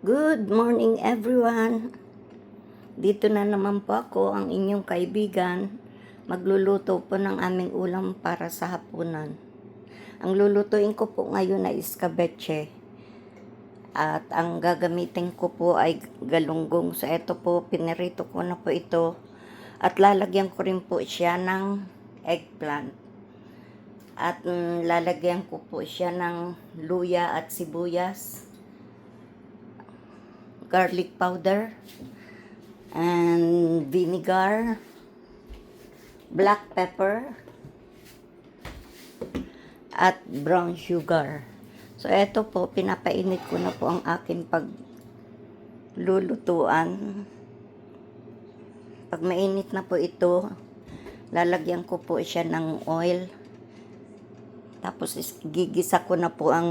Good morning everyone! Dito na naman po ako, ang inyong kaibigan. Magluluto po ng aming ulam para sa hapunan. Ang lulutuin ko po ngayon ay escabeche. At ang gagamitin ko po ay galunggong. So ito po, pinirito ko na po ito. At lalagyan ko rin po siya ng eggplant. At lalagyan ko po siya ng luya at sibuyas, garlic powder, and vinegar, black pepper, at brown sugar. So, eto po, pinapainit ko na po ang aking paglulutuan. Pag mainit na po ito, lalagyan ko po siya ng oil. Tapos, gigisa ko na po ang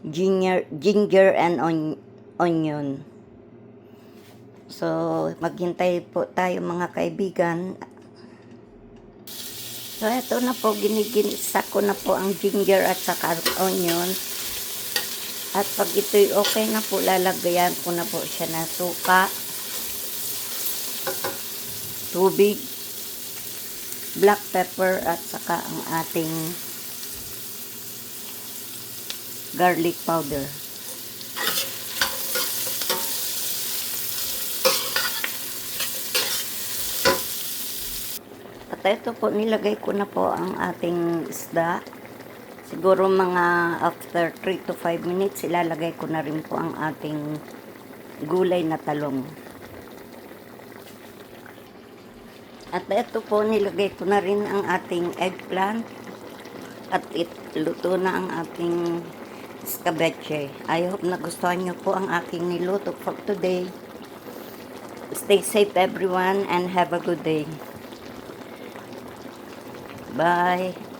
ginger and onion. So, maghintay po tayo mga kaibigan. So, ito na po, ginigisa ko na po ang ginger at saka onion. At pag ito'y okay na po, lalagayan ko na po siya ng suka, tubig, black pepper, at saka ang ating garlic powder. At ito po, nilagay ko na po ang ating isda. Siguro mga after 3 to 5 minutes, ilalagay ko na rin po ang ating gulay na talong. At ito po, nilagay ko na rin ang ating eggplant. At luto na ang ating escabeche. I hope nagustuhan nyo po ang aking niluto for today. Stay safe everyone and have a good day. Bye!